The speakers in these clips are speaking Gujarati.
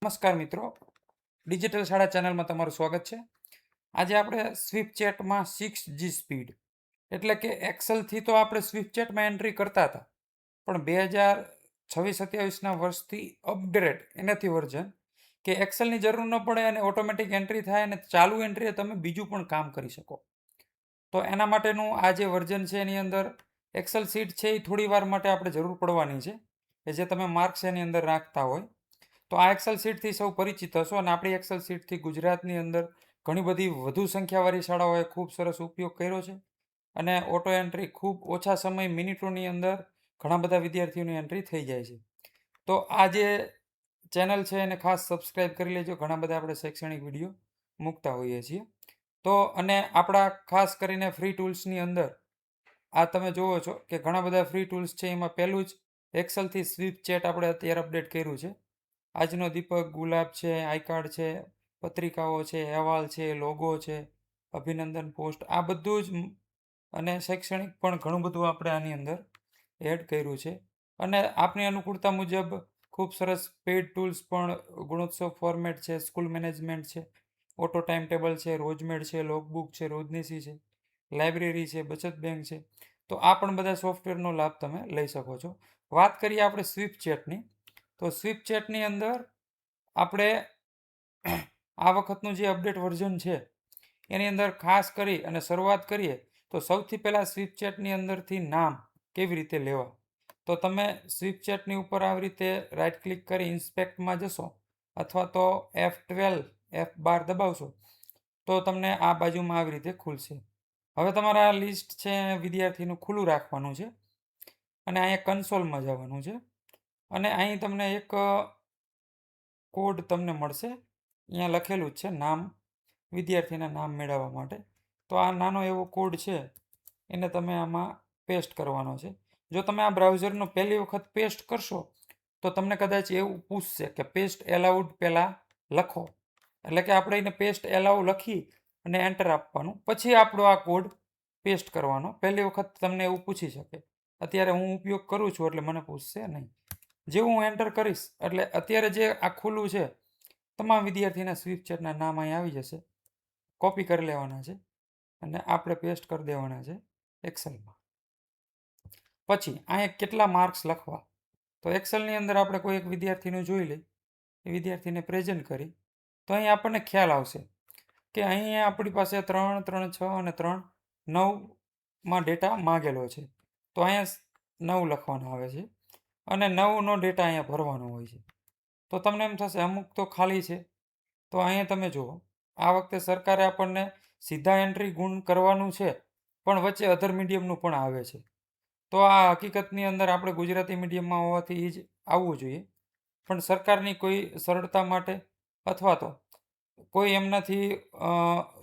નમસ્કાર મિત્રો, ડિજિટલ શાળા ચેનલમાં તમારું સ્વાગત છે. આજે આપણે સ્વિફ્ટ ચેટમાં 6G સ્પીડ એટલે કે એક્સેલથી તો આપણે સ્વિફ્ટ ચેટમાં એન્ટ્રી કરતા હતા, પણ 2026-27ના વર્ષથી અપગ્રેડ એનાથી વર્ઝન કે એક્સેલની જરૂર ન પડે અને ઓટોમેટિક એન્ટ્રી થાય અને ચાલુ એન્ટ્રીએ તમે બીજું પણ કામ કરી શકો. તો એના માટેનું આ જે વર્ઝન છે એની અંદર એક્સેલ શીટ છે એ થોડી વાર માટે આપણે જરૂર પડવાની છે કે જે તમે માર્ક્સ એની અંદર રાખતા હોય. તો આ એક્સેલ શીટથી સૌ પરિચિત હશો અને આપણી એક્સેલ શીટથી ગુજરાતની અંદર ઘણી બધી વધુ સંખ્યાવાળી શાળાઓએ ખૂબ સરસ ઉપયોગ કર્યો છે અને ઓટો એન્ટ્રી ખૂબ ઓછા સમય મિનિટોની અંદર ઘણા બધા વિદ્યાર્થીઓની એન્ટ્રી થઈ જાય છે. તો આ જે ચેનલ છે એને ખાસ સબસ્ક્રાઈબ કરી લેજો. ઘણા બધા આપણે શૈક્ષણિક વિડીયો મૂકતા હોઈએ છીએ. તો અને આપણા ખાસ કરીને ફ્રી ટૂલ્સની અંદર આ તમે જુઓ છો કે ઘણા બધા ફ્રી ટૂલ્સ છે. એમાં પહેલું જ એક્સેલથી સ્વિફ્ટ ચેટ આપણે અત્યારે અપડેટ કર્યું છે. આજનો દીપક, ગુલાબ છે, આઈ કાર્ડ છે, પત્રિકાઓ છે, અહેવાલ છે, લોગો છે, અભિનંદન પોસ્ટ, આ બધું જ અને શૈક્ષણિક પણ ઘણું બધું આપણે આની અંદર એડ કર્યું છે. અને આપની અનુકૂળતા મુજબ ખૂબ સરસ પેઇડ ટૂલ્સ પણ ગુણોત્સવ ફોર્મેટ છે, સ્કૂલ મેનેજમેન્ટ છે, ઓટો ટાઈમ ટેબલ છે, રોજમેડ છે, લોકબુક છે, રોજનીશી છે, લાઇબ્રેરી છે, બચત બેંક છે. તો આ પણ બધા સોફ્ટવેરનો લાભ તમે લઈ શકો છો. વાત કરીએ આપણે સ્વિફ્ટ ચેટની, તો સ્વિફ્ટ ચેટની અંદર આપણે આ વખતનું જે અપડેટ વર્ઝન છે એની અંદર ખાસ કરી અને શરૂઆત કરીએ તો સૌથી પહેલાં સ્વિફ્ટ ચેટની અંદરથી નામ કેવી રીતે લેવા. તો તમે સ્વિફ્ટ ચેટની ઉપર આવી રીતે રાઈટ ક્લિક કરી ઇન્સ્પેક્ટમાં જશો અથવા તો F12 દબાવશો તો તમને આ બાજુમાં આવી રીતે ખુલશે. હવે તમારે આ લિસ્ટ છે વિદ્યાર્થીનું ખુલ્લું રાખવાનું છે અને અહીંયા કન્સોલમાં જવાનું છે અને અહીં તમને એક કોડ તમને મળશે. અહીંયા લખેલું જ છે નામ, વિદ્યાર્થીના નામ મેળવવા માટે. તો આ નાનો એવો કોડ છે એને તમે આમાં પેસ્ટ કરવાનો છે. જો તમે આ બ્રાઉઝરનો પહેલી વખત પેસ્ટ કરશો તો તમને કદાચ એવું પૂછશે કે પેસ્ટ એલાઉડ પહેલાં લખો, એટલે કે આપણે એને પેસ્ટ એલાઉ લખી અને એન્ટર આપવાનું, પછી આપણો આ કોડ પેસ્ટ કરવાનો. પહેલી વખત તમને એવું પૂછી શકે. અત્યારે હું ઉપયોગ કરું છું એટલે મને પૂછશે નહીં. જેવું હું એન્ટર કરીશ એટલે અત્યારે જે આ ખુલ્લું છે તમામ વિદ્યાર્થીના સ્વિફ્ટ ચેટના નામ અહીં આવી જશે. કોપી કરી લેવાના છે અને આપણે પેસ્ટ કરી દેવાના છે એક્સેલમાં. પછી અહીંયા કેટલા માર્ક્સ લખવા, તો એક્સેલની અંદર આપણે કોઈ એક વિદ્યાર્થીનું જોઈ લઈ, એ વિદ્યાર્થીને પ્રેઝન્ટ કરી તો અહીં આપણને ખ્યાલ આવશે કે અહીંયા આપણી પાસે 3, 3, 6 અને 3, 9માં ડેટા માગેલો છે. તો અહીંયા 9 લખવાનો આવે છે અને 9નો ડેટા અહીંયા ભરવાનો હોય છે. તો તમને એમ થશે અમુક તો ખાલી છે. તો અહીંયા તમે જુઓ, આ વખતે સરકારે આપણને સીધા એન્ટ્રી ગુણ કરવાનું છે પણ વચ્ચે અધર મીડિયમનું પણ આવે છે. તો આ હકીકતની અંદર આપણે ગુજરાતી મીડિયમમાં હોવાથી એ જ આવવું જોઈએ, પણ સરકારની કોઈ સરળતા માટે અથવા તો કોઈ એમનાથી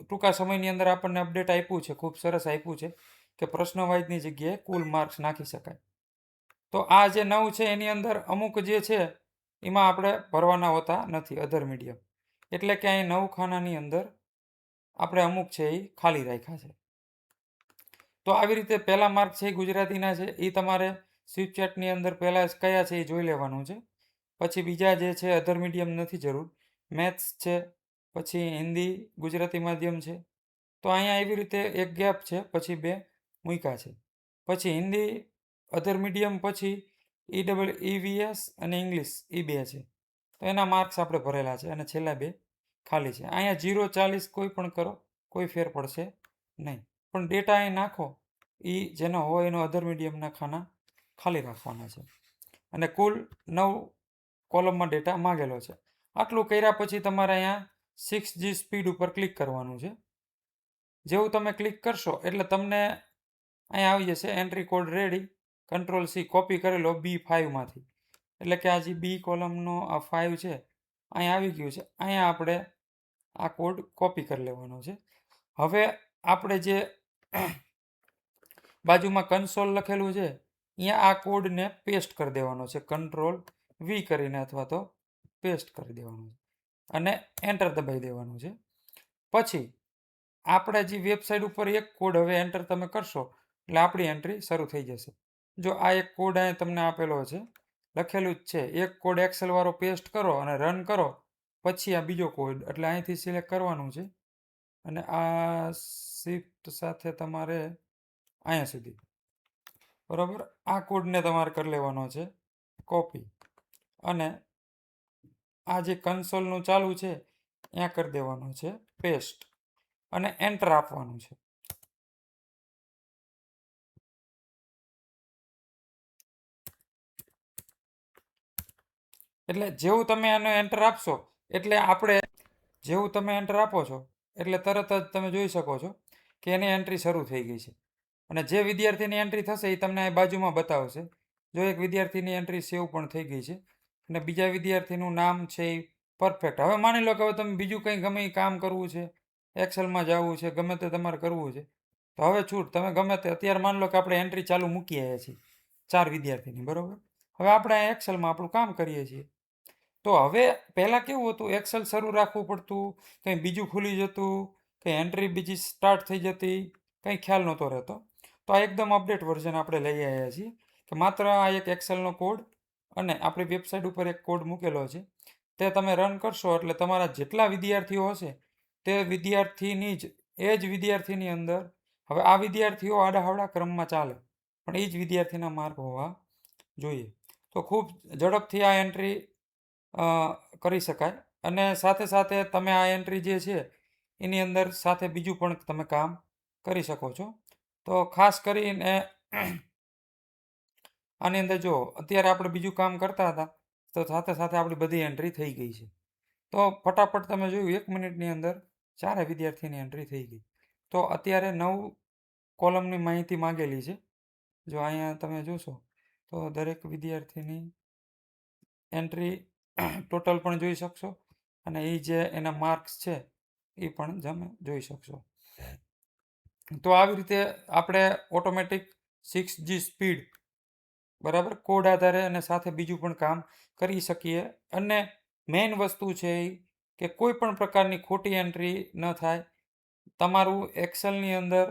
ટૂંકા સમયની અંદર આપણને અપડેટ આપ્યું છે, ખૂબ સરસ આપ્યું છે કે પ્રશ્નવાઇઝની જગ્યાએ કુલ માર્ક્સ નાખી શકાય. તો આ જે 9 છે એની અંદર અમુક જે છે એમાં આપણે ભરવાના હોતા નથી, અધર મીડિયમ, એટલે કે અહીં 9 ખાનાની અંદર આપણે અમુક છે એ ખાલી રાખ્યા છે. તો આવી રીતે પહેલા માર્ક છે એ ગુજરાતીના છે, એ તમારે સ્વિફ્ટ ચેટની અંદર પહેલાં કયા છે એ જોઈ લેવાનું છે. પછી બીજા જે છે અધર મીડિયમ નથી જરૂર, મેથ્સ છે, પછી હિન્દી ગુજરાતી માધ્યમ છે. તો અહીંયા એવી રીતે એક ગેપ છે, પછી 2 મૂક્યા છે. પછી હિન્દી અધર મીડિયમ, પછી EWS અને ઇંગ્લિશ એ 2 છે. તો એના માર્ક્સ આપણે ભરેલા છે અને છેલ્લા 2 ખાલી છે. અહીંયા 0, 40 કોઈ પણ કરો, કોઈ ફેર પડશે નહીં, પણ ડેટા અહીં નાખો એ જેનો હોય એનો અધર મીડિયમના ખાના ખાલી રાખવાના છે અને કુલ 9 કોલમમાં ડેટા માગેલો છે. આટલું કર્યા પછી તમારે અહીંયા 6G સ્પીડ ઉપર ક્લિક કરવાનું છે. જેવું તમે ક્લિક કરશો એટલે તમને અહીંયા આવી જશે entry code ready, Ctrl+C copy કરેલો B5માંથી, એટલે કે આ જે બી કોલમનો આ 5 છે અહીંયા આવી ગયું છે. અહીંયા આપણે આ કોડ કોપી કરી લેવાનો છે. હવે આપણે જે બાજુમાં કન્સોલ લખેલું છે અહીંયા આ કોડને પેસ્ટ કરી દેવાનો છે, Ctrl+V કરીને અથવા તો પેસ્ટ કરી દેવાનું છે અને એન્ટર દબાવી દેવાનું છે. પછી આપણે જે વેબસાઇટ ઉપર એક કોડ હવે એન્ટર તમે કરશો એટલે આપણી એન્ટ્રી શરૂ થઈ જશે. જો આ એક કોડ અહીં તમને આપેલો છે, લખેલું જ છે, એક કોડ એક્સેલ વાળો પેસ્ટ કરો અને રન કરો પછી આ બીજો કોડ, એટલે અહીંથી સિલેક્ટ કરવાનું છે અને આ શિફ્ટ સાથે તમારે અહીંયા સુધી, બરાબર. આ કોડને તમારે કરી લેવાનો છે કોપી, અને આ જે કન્સોલનું ચાલુ છે ત્યાં કરી દેવાનું છે પેસ્ટ, અને એન્ટર આપવાનું છે. એટલે જેવું તમે આનો એન્ટર આપશો એટલે આપણે જેવું તમે એન્ટર આપો છો એટલે તરત જ તમે જોઈ શકો છો કે એની એન્ટ્રી શરૂ થઈ ગઈ છે. અને જે વિદ્યાર્થીની એન્ટ્રી થશે એ તમને આ બાજુમાં બતાવશે. જો એક વિદ્યાર્થીની એન્ટ્રી સેવ પણ થઈ ગઈ છે અને બીજા વિદ્યાર્થીનું નામ છે એ પરફેક્ટ. હવે માની લો કે હવે તમે બીજું કંઈ ગમે એ કામ કરવું છે, એક્સેલમાં જવું છે, ગમે તે તમારે કરવું છે, તો હવે છૂટ તમે ગમે તે અત્યારે માની લો કે આપણે એન્ટ્રી ચાલુ મૂકી આવ્યા છીએ 4 વિદ્યાર્થીની, બરાબર. હવે આપણે એક્સેલમાં આપણું કામ કરીએ છીએ. તો હવે પહેલાં કેવું હતું, એક્સેલ શરૂ રાખવું પડતું, કંઈ બીજું ખુલી જતું, કંઈ એન્ટ્રી બીજી સ્ટાર્ટ થઈ જતી, કંઈ ખ્યાલ નહોતો રહેતો. તો આ એકદમ અપડેટ વર્ઝન આપણે લઈ આવ્યા છીએ કે માત્ર આ એક એક્સેલનો કોડ અને આપણી વેબસાઇટ ઉપર એક કોડ મૂકેલો છે, તે તમે રન કરશો એટલે તમારા જેટલા વિદ્યાર્થીઓ હશે તે વિદ્યાર્થીની જ એ જ વિદ્યાર્થીની અંદર, હવે આ વિદ્યાર્થીઓ આડાહવડા ક્રમમાં ચાલે પણ એ જ વિદ્યાર્થીના માર્ક હોવા જોઈએ. તો ખૂબ ઝડપથી આ એન્ટ્રી કરી શકાય. અને સાથે સાથે તમે આ એન્ટ્રી જે છે એની અંદર સાથે બીજું પણ તમે કામ કરી શકો છો. તો ખાસ કરીને આની અંદર જો અત્યારે આપણે બીજું કામ કરતા હતા તો સાથે સાથે આપણી બધી એન્ટ્રી થઈ ગઈ છે. તો ફટાફટ તમે જોયું 1 મિનિટની અંદર 4 વિદ્યાર્થીની એન્ટ્રી થઈ ગઈ. તો અત્યારે 9 કોલમની માહિતી માંગેલી છે. જો અહીંયા તમે જોશો તો દરેક વિદ્યાર્થીની એન્ટ્રી ટોટલ પણ જોઈ શકશો અને એ જે એના માર્ક્સ છે એ પણ તમે જોઈ શકશો. તો આવી રીતે આપણે ઓટોમેટિક 6G સ્પીડ, બરાબર, કોડ આધારે અને સાથે બીજું પણ કામ કરી શકીએ. અને મેઇન વસ્તુ છે એ કે કોઈ પણ પ્રકારની ખોટી એન્ટ્રી ન થાય. તમારું એક્સેલની અંદર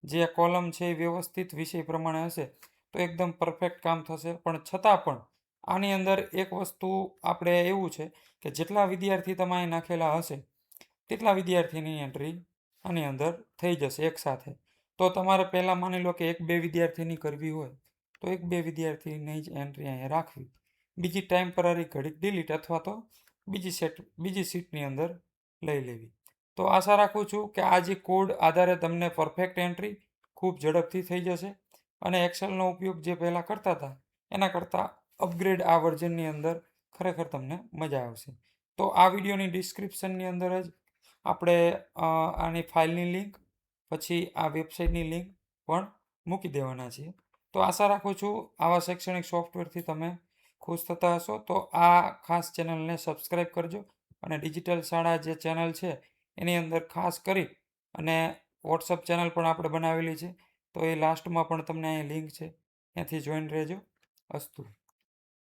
જે કોલમ છે એ વ્યવસ્થિત વિષય પ્રમાણે હશે તો એકદમ પરફેક્ટ કામ થશે. પણ છતાં પણ આની અંદર એક વસ્તુ આપણે એવું છે કે જેટલા વિદ્યાર્થી તમે અહીં નાખેલા હશે તેટલા વિદ્યાર્થીની એન્ટ્રી આની અંદર થઈ જશે એકસાથે. તો તમારે પહેલાં માની લો કે 1-2 વિદ્યાર્થીની કરવી હોય તો 1-2 વિદ્યાર્થીની જ એન્ટ્રી અહીંયા રાખવી, બીજી ટેમ્પરરી ઘડીક ડિલીટ અથવા તો બીજી સીટની અંદર લઈ લેવી. તો આશા રાખું છું કે આ જે કોડ આધારે તમને પરફેક્ટ એન્ટ્રી ખૂબ ઝડપથી થઈ જશે અને એક્સેલનો ઉપયોગ જે પહેલાં કરતા હતા એના કરતાં અપગ્રેડ આ વર્ઝનની અંદર ખરેખર તમને મજા આવશે. તો આ વિડીયોની ડિસ્ક્રિપ્શનની અંદર જ આપણે આની ફાઇલની લિંક પછી આ વેબસાઇટની લિંક પણ મૂકી દેવાના છીએ. તો આશા રાખું છું આવા શૈક્ષણિક સોફ્ટવેરથી તમે ખુશ થતા હશો. તો આ ખાસ ચેનલને સબસ્ક્રાઈબ કરજો અને ડિજિટલ શાળા જે ચેનલ છે એની અંદર ખાસ કરી અને વોટ્સઅપ ચેનલ પણ આપણે બનાવેલી છે, તો એ લાસ્ટમાં પણ તમને અહીં લિંક છે, ત્યાંથી જોઈન રહેજો. અસ્તુ.